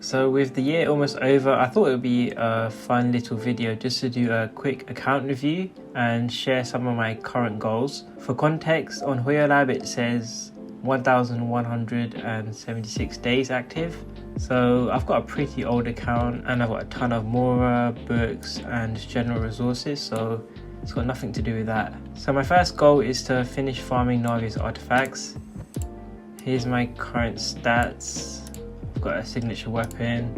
So with the year almost over, I thought it would be a fun little video just to do a quick account review and share some of my current goals. For context, on Hoya Lab it says 1,176 days active. So I've got a pretty old account and I've got a ton of Mora, books and general resources, so it's got nothing to do with that. So my first goal is to finish farming Navia's artifacts. Here's my current stats. I've got a signature weapon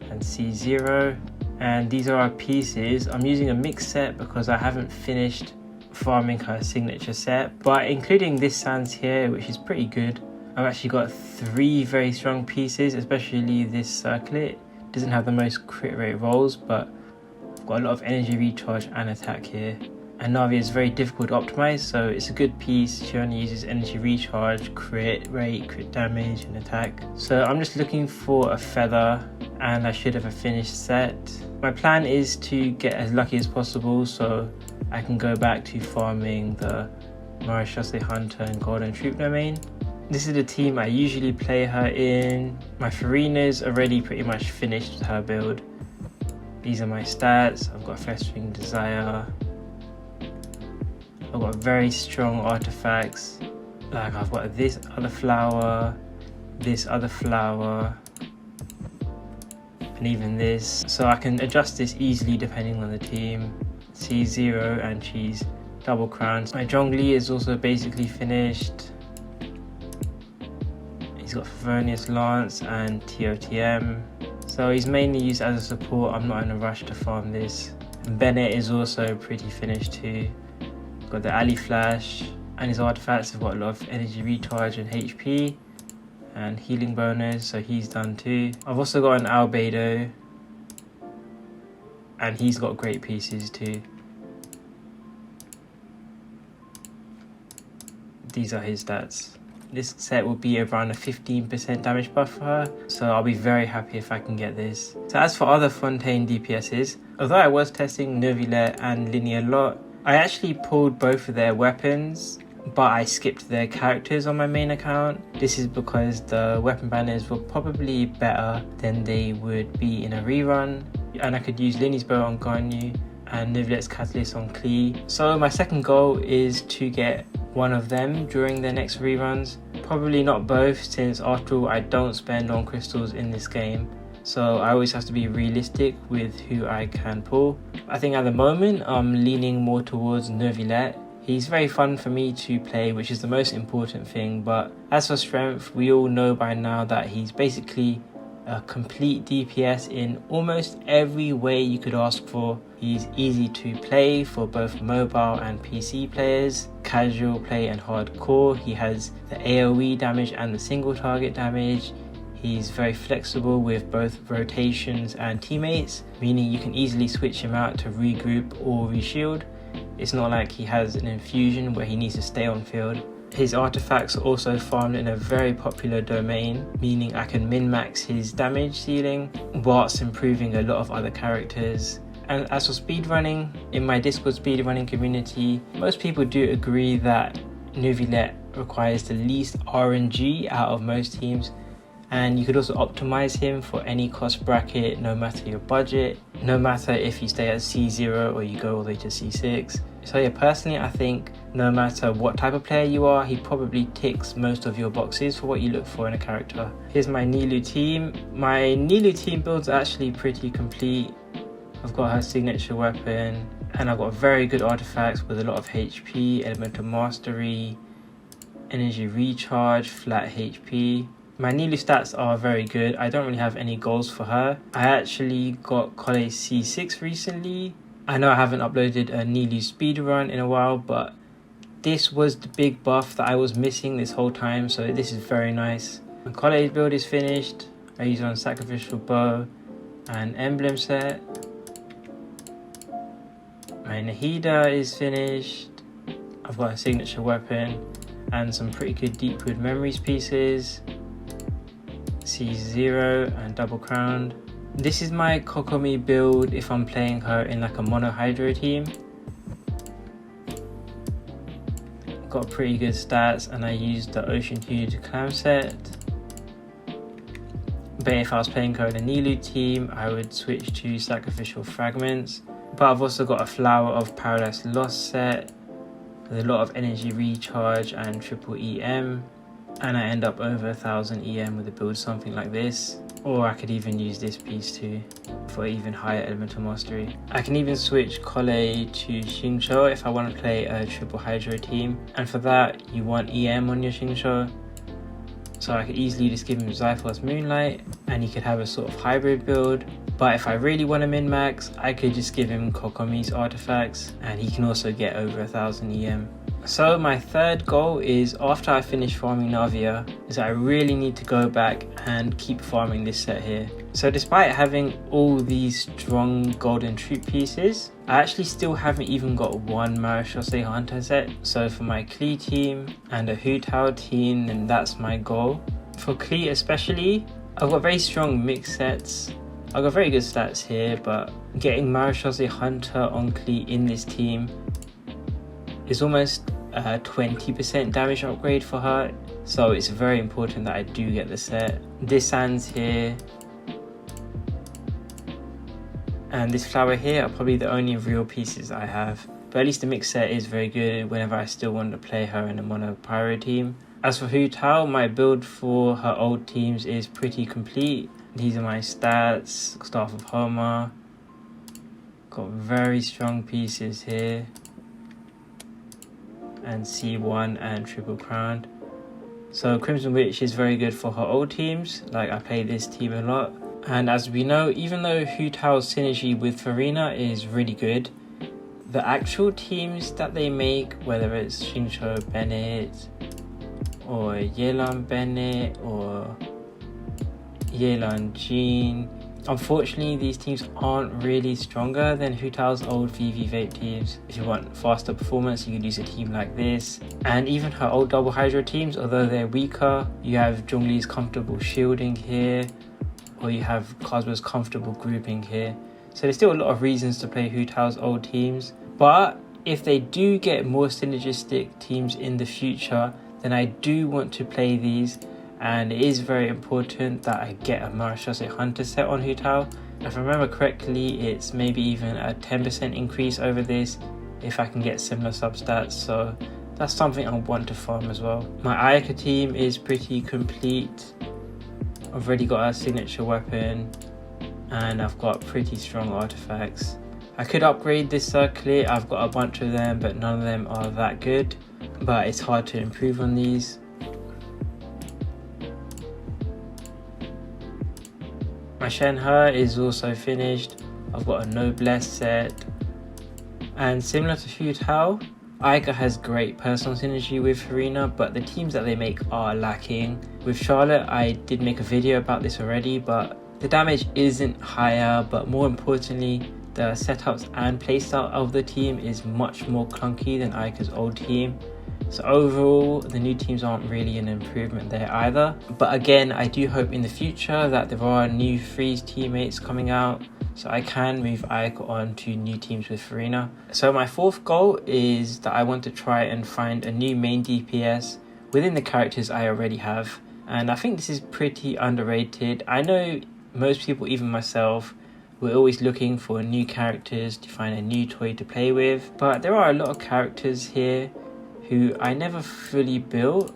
and C0, and these are our pieces. I'm using a mixed set because I haven't finished farming her signature set, but including this sans here, which is pretty good, I've actually got 3 very strong pieces, especially this circlet. It doesn't have the most crit rate rolls, but I've got a lot of energy recharge and attack here. And Navia is very difficult to optimize, so it's a good piece. She only uses energy recharge, crit rate, crit damage and attack. So I'm just looking for a feather and I should have a finished set. My plan is to get as lucky as possible so I can go back to farming the marechausse hunter and golden troop domain. This is the team I usually play her in. My Farina's already pretty much finished with her build. These are my stats. I've got Festering Desire. I've got very strong artifacts, like I've got this other flower, and even this, so I can adjust this easily depending on the team. C0 and she's double crowned. My Zhongli is also basically finished. He's got Favonius Lance and TOTM, so he's mainly used as a support. I'm not in a rush to farm this. And Bennett is also pretty finished too. Got the Ali Flash, and his artifacts have got a lot of energy recharge and HP and healing bonus, so he's done too. I've also got an Albedo and he's got great pieces too. These are his stats. This set will be around a 15% damage buff for her, so I'll be very happy if I can get this. So as for other Fontaine DPSs, although I was testing Neuvillette and Lyney a lot, I actually pulled both of their weapons, but I skipped their characters on my main account. This is because the weapon banners were probably better than they would be in a rerun, and I could use Lyney's bow on Ganyu and Neuvillette's catalyst on Klee. So my second goal is to get one of them during the next reruns. Probably not both, since after all I don't spend on crystals in this game. So I always have to be realistic with who I can pull. I think at the moment I'm leaning more towards Neuvillette. He's very fun for me to play, which is the most important thing, but as for strength, we all know by now that he's basically a complete DPS in almost every way you could ask for. He's easy to play for both mobile and PC players, casual play and hardcore. He has the AoE damage and the single target damage. He's very flexible with both rotations and teammates, meaning you can easily switch him out to regroup or reshield. It's not like he has an infusion where he needs to stay on field. His artifacts are also farmed in a very popular domain, meaning I can min-max his damage ceiling whilst improving a lot of other characters. And as for speedrunning, in my Discord speedrunning community, most people do agree that Neuvillette requires the least RNG out of most teams, and you could also optimize him for any cost bracket, no matter your budget, no matter if you stay at C0 or you go all the way to C6. So yeah, personally I think no matter what type of player you are, he probably ticks most of your boxes for what you look for in a character. Here's my Nilou team. My Nilou team build's actually pretty complete. I've got her signature weapon and I've got very good artifacts with a lot of HP, elemental mastery, energy recharge, flat HP. My Nilou stats are very good. I don't really have any goals for her. I actually got college C6 recently. I know I haven't uploaded a Nilou speedrun in a while, but this was the big buff that I was missing this whole time, so this is very nice. My college build is finished. I use it on sacrificial bow and emblem set. My Nahida is finished. I've got a signature weapon and some pretty good Deepwood Memories pieces. C0 and double crowned. This is my Kokomi build if I'm playing her in like a mono hydro team. Got pretty good stats and I used the Ocean Hued clam set. But if I was playing her in a Nilou team, I would switch to Sacrificial Fragments. But I've also got a Flower of Paradise Lost set with a lot of energy recharge and triple EM. And I end up over 1000 EM with a build something like this. Or I could even use this piece too for even higher elemental mastery. I can even switch Klee to Xingqiu if I want to play a triple hydro team. And for that, you want EM on your Xingqiu. So I could easily just give him Zyphos Moonlight and he could have a sort of hybrid build. But if I really want to min-max, I could just give him Kokomi's artifacts and he can also get over 1000 EM. So my third goal is, after I finish farming Navia, is I really need to go back and keep farming this set here. So despite having all these strong golden troop pieces, I actually still haven't even got one marechausse hunter set. So for my klee team and a Hu Tao team, then that's my goal. For klee especially, I've got very strong mix sets. I've got very good stats here, but getting marechausse hunter on klee in this team is almost a 20% damage upgrade for her, so it's very important that I do get the set. This sands here and this flower here are probably the only real pieces I have, but at least the mix set is very good whenever I still want to play her in a mono pyro team. As for Hu Tao, my build for her old teams is pretty complete. These are my stats: Staff of Homer, got very strong pieces here, and C1 and Triple Crown. So Crimson Witch is very good for her old teams, like I play this team a lot. And as we know, even though Hu Tao's synergy with Farina is really good, the actual teams that they make, whether it's Xingqiu Bennett or Yelan Bennett or Yelan Jean, unfortunately these teams aren't really stronger than Hu Tao's old VV Vape teams. If you want faster performance, you could use a team like this. And even her old double hydro teams, although they're weaker, you have Zhongli's comfortable shielding here, or you have Cosmo's comfortable grouping here. So there's still a lot of reasons to play Hu Tao's old teams. But if they do get more synergistic teams in the future, then I do want to play these. And it is very important that I get a marechausse hunter set on Hu Tao. If I remember correctly, it's maybe even a 10% increase over this if I can get similar substats, so that's something I want to farm as well. My Ayaka team is pretty complete. I've already got a signature weapon and I've got pretty strong artifacts. I could upgrade this circlet. I've got a bunch of them, but none of them are that good, but it's hard to improve on these. My Shenhe is also finished. I've got a Neuvillette set. And similar to Hu Tao, Ayaka has great personal synergy with Farina, but the teams that they make are lacking. With Charlotte, I did make a video about this already, but the damage isn't higher, but more importantly, the setups and playstyle of the team is much more clunky than Ayaka's old team. So overall, the new teams aren't really an improvement there either. But again, I do hope in the future that there are new Freeze teammates coming out, so I can move Ayaka on to new teams with Farina. So my fourth goal is that I want to try and find a new main DPS within the characters I already have. And I think this is pretty underrated. I know most people, even myself, we're always looking for new characters to find a new toy to play with. But there are a lot of characters here who I never fully built,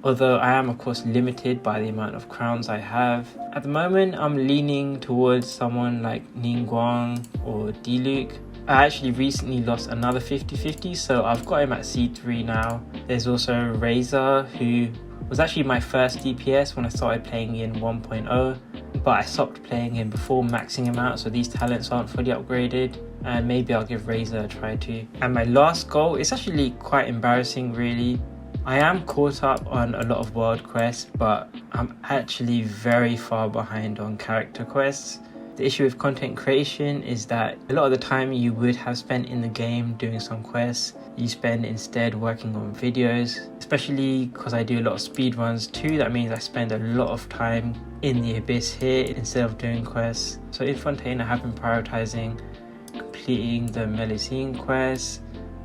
although I am of course limited by the amount of crowns I have. At the moment, I'm leaning towards someone like Ningguang or Diluc. I actually recently lost another 50-50, so I've got him at C3 now. There's also Razor, who was actually my first DPS when I started playing in 1.0, but I stopped playing him before maxing him out, so these talents aren't fully upgraded. And maybe I'll give Razor a try too. And my last goal is actually quite embarrassing really. I am caught up on a lot of world quests, but I'm actually very far behind on character quests. The issue with content creation is that a lot of the time you would have spent in the game doing some quests, you spend instead working on videos, especially because I do a lot of speed runs too. That means I spend a lot of time in the abyss here instead of doing quests. So in Fontaine I have been prioritizing completing the Melusine quest,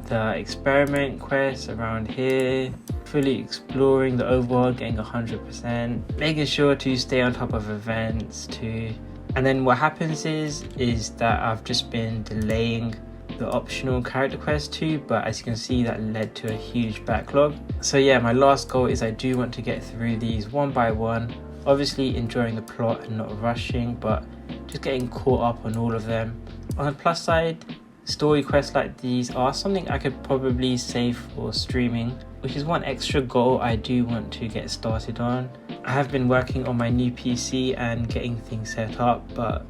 the experiment quest around here, fully exploring the overworld, getting 100%, making sure to stay on top of events too. And then what happens is that I've just been delaying the optional character quest too, but as you can see, that led to a huge backlog. So yeah, my last goal is I do want to get through these one by one, obviously enjoying the plot and not rushing, but just getting caught up on all of them. On the plus side, story quests like these are something I could probably save for streaming, which is one extra goal I do want to get started on. I have been working on my new PC and getting things set up, but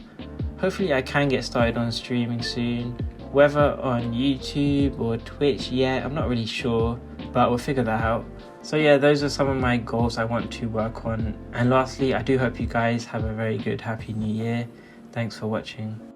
hopefully I can get started on streaming soon. Whether on YouTube or Twitch yet, I'm not really sure, but we'll figure that out. So yeah, those are some of my goals I want to work on. And lastly, I do hope you guys have a very good Happy New Year. Thanks for watching.